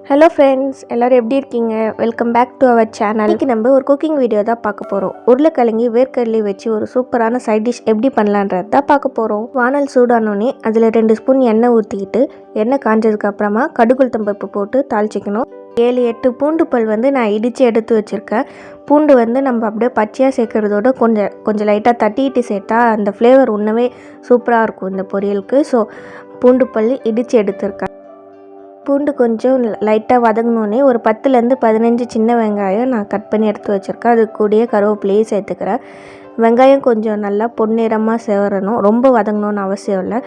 Hello friends, எல்லோரும் எப்படி இருக்கீங்க? Welcome back to our channel. இன்றைக்கி நம்ம ஒரு குக்கிங் வீடியோ தான் பார்க்க போகிறோம். உருளைக்கிழங்கு வேர்க்கடலை வச்சு ஒரு சூப்பரான சைட் டிஷ் எப்படி பண்ணலான்றது தான் பார்க்க போகிறோம். வானல் சூடானோடனே அதில் 2 ஸ்பூன் எண்ணெய் ஊற்றிக்கிட்டு எண்ணெய் காஞ்சதுக்கு அப்புறமா கடுகுளுத்தம்பருப்பு போட்டு தாளிச்சிக்கணும். 7-8 பூண்டு பல் நான் இடித்து எடுத்து வச்சுருக்கேன். பூண்டு நம்ம அப்படியே பச்சையாக சேர்க்குறதோட கொஞ்சம் லைட்டாக தட்டிட்டு சேர்த்தா அந்த ஃப்ளேவர் இன்னவே சூப்பராக இருக்கும் இந்த பொரியலுக்கு. ஸோ பூண்டு பல் இடித்து எடுத்துருக்கேன். பூண்டு கொஞ்சம் லைட்டாக வதங்கினோடனே ஒரு 10லேருந்து 15 சின்ன வெங்காயம் நான் கட் பண்ணி எடுத்து வச்சுருக்கேன். அது கூடயே கருவேப்பிலையும் சேர்த்துக்கிறேன். வெங்காயம் கொஞ்சம் நல்லா பொன்னிறமாக சேரணும், ரொம்ப வதங்கணுன்னு அவசியம் இல்லை.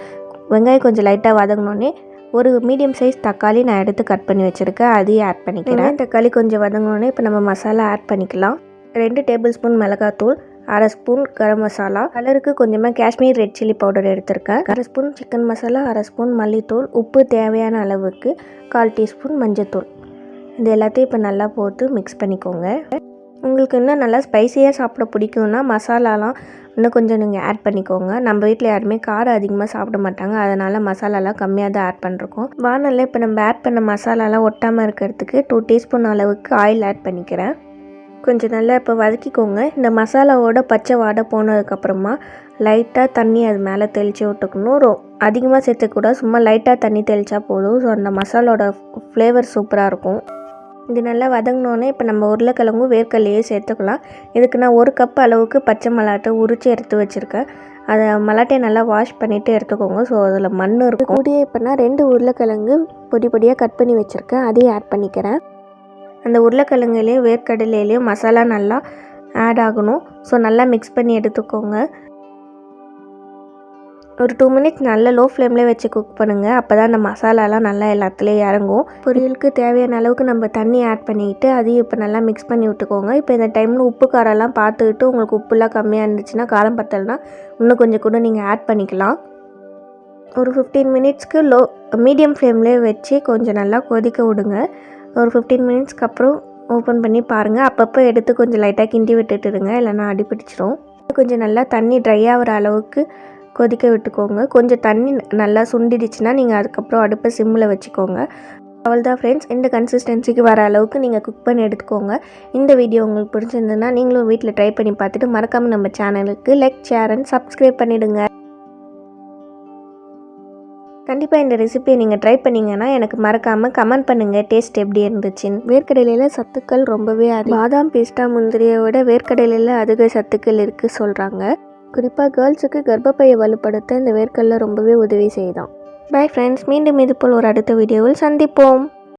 வெங்காயம் கொஞ்சம் லைட்டாக வதங்கினோடனே ஒரு மீடியம் சைஸ் தக்காளி நான் எடுத்து கட் பண்ணி வச்சுருக்கேன், அதையும் ஆட் பண்ணிக்கிறேன். தக்காளி கொஞ்சம் வதங்கினோடனே இப்போ நம்ம மசாலா ஆட் பண்ணிக்கலாம். 2 டேபிள் ஸ்பூன் மிளகாத்தூள், 1/2 ஸ்பூன் கரம் மசாலா, கலருக்கு கொஞ்சமாக காஷ்மீர் ரெட் சில்லி பவுடர் எடுத்திருக்கேன், 1/2 ஸ்பூன் சிக்கன் மசாலா, 1/2 ஸ்பூன் மல்லித்தூள், உப்பு தேவையான அளவுக்கு, 1/4 டீஸ்பூன் மஞ்சத்தூள். இது எல்லாத்தையும் இப்போ நல்லா போட்டு மிக்ஸ் பண்ணிக்கோங்க. உங்களுக்கு இன்னும் நல்லா ஸ்பைஸியாக சாப்பிட பிடிக்கும்னா மசாலாலாம் இன்னும் கொஞ்சம் நீங்கள் ஆட் பண்ணிக்கோங்க. நம்ம வீட்டில் யாருமே காரம் அதிகமாக சாப்பிட மாட்டாங்க, அதனால் மசாலாலாம் கம்மியாக தான் ஆட் பண்ணுறோம். வானலில் இப்போ நம்ம ஆட் பண்ண மசாலாலாம் ஒட்டாமல் இருக்கிறதுக்கு 2 டீஸ்பூன் அளவுக்கு ஆயில் ஆட் பண்ணிக்கிறேன். கொஞ்சம் நல்லா இப்போ வதக்கிக்கோங்க. இந்த மசாலாவோட பச்சை வாடை போனதுக்கப்புறமா லைட்டாக தண்ணி அது மேலே தெளித்து விட்டுக்கணும். அதிகமாக சேர்த்துக்கூடாது, சும்மா லைட்டாக தண்ணி தெளித்தா போதும். ஸோ அந்த மசாலோட ஃப்ளேவர் சூப்பராக இருக்கும். இது நல்லா வதங்கினோன்னே இப்போ நம்ம உருளைக்கிழங்கும் வேர்க்கடலையே சேர்த்துக்கலாம். இதுக்கு நான் 1 கப் அளவுக்கு பச்சை மல்லாட்டை உரித்து எடுத்து வச்சுருக்கேன். அதை மல்லாட்டையை நல்லா வாஷ் பண்ணிவிட்டு எடுத்துக்கோங்க. ஸோ அதில் மண் இருக்கும். கூடியே இப்போ நான் 2 உருளைக்கிழங்கு பொடி பொடியாக கட் பண்ணி வச்சுருக்கேன், அதையும் ஆட் பண்ணிக்கிறேன். அந்த உருளைக்கிழங்குலேயும் வேர்க்கடலையிலையும் மசாலா நல்லா ஆட் ஆகணும். ஸோ நல்லா மிக்ஸ் பண்ணி எடுத்துக்கோங்க. ஒரு 2 மினிட்ஸ் நல்லா லோ ஃப்ளேம்லேயே வச்சு குக் பண்ணுங்கள். அப்போ தான் அந்த மசாலாலாம் நல்லா எல்லாத்துலேயும் இறங்கும். பொரியலுக்கு தேவையான அளவுக்கு நம்ம தண்ணி ஆட் பண்ணிக்கிட்டு அதையும் இப்போ நல்லா மிக்ஸ் பண்ணி விட்டுக்கோங்க. இப்போ இந்த டைமில் உப்பு காரம்லாம் பார்த்துக்கிட்டு உங்களுக்கு உப்புலாம் கம்மியாக இருந்துச்சுன்னா, காரம் பத்தலைனா இன்னும் கொஞ்சம் கூட நீங்கள் ஆட் பண்ணிக்கலாம். ஒரு 15 மினிட்ஸ்க்கு மீடியம் ஃப்ளேம்லேயே வச்சு கொஞ்சம் நல்லா கொதிக்க விடுங்க. ஒரு 15 மினிட்ஸ்க்கு அப்புறம் ஓப்பன் பண்ணி பாருங்கள். அப்பப்போ எடுத்து கொஞ்சம் லைட்டாக கிண்டி விட்டுட்டுருங்க, இல்லைனா அடி பிடிச்சிரும். கொஞ்சம் நல்லா தண்ணி ட்ரை ஆகிற அளவுக்கு கொதிக்க விட்டுக்கோங்க. கொஞ்சம் தண்ணி நல்லா சுண்டிடுச்சுன்னா நீங்கள் அதுக்கப்புறம் அடுப்பை சிம்மில் வச்சுக்கோங்க. அவ்வளோதான் ஃப்ரெண்ட்ஸ், இந்த கன்சிஸ்டன்சிக்கு வர அளவுக்கு நீங்கள் குக் பண்ணி எடுத்துக்கோங்க. இந்த வீடியோ உங்களுக்கு பிடிச்சிருந்ததுன்னா நீங்களும் வீட்டில் ட்ரை பண்ணி பார்த்துட்டு மறக்காமல் நம்ம சேனலுக்கு லைக், ஷேர் அண்ட் சப்ஸ்கிரைப் பண்ணிவிடுங்க. கண்டிப்பாக இந்த ரெசிபியை நீங்கள் ட்ரை பண்ணிங்கன்னா எனக்கு மறக்காமல் கமெண்ட் பண்ணுங்கள் டேஸ்ட் எப்படி இருந்துச்சுன்னு. வேர்க்கடலையில் சத்துக்கள் ரொம்பவே பாதாம், பிஸ்தா, முந்திரியை விட வேர்க்கடலையில் அதிக சத்துக்கள் இருக்குது சொல்கிறாங்க. குறிப்பாக கேர்ள்ஸுக்கு கர்ப்பப்பையை வலுப்படுத்த இந்த வேர்க்கடலை ரொம்பவே உதவி செய்தான். பை ஃப்ரெண்ட்ஸ், மீண்டும் இது போல் ஒரு அடுத்த வீடியோவில் சந்திப்போம்.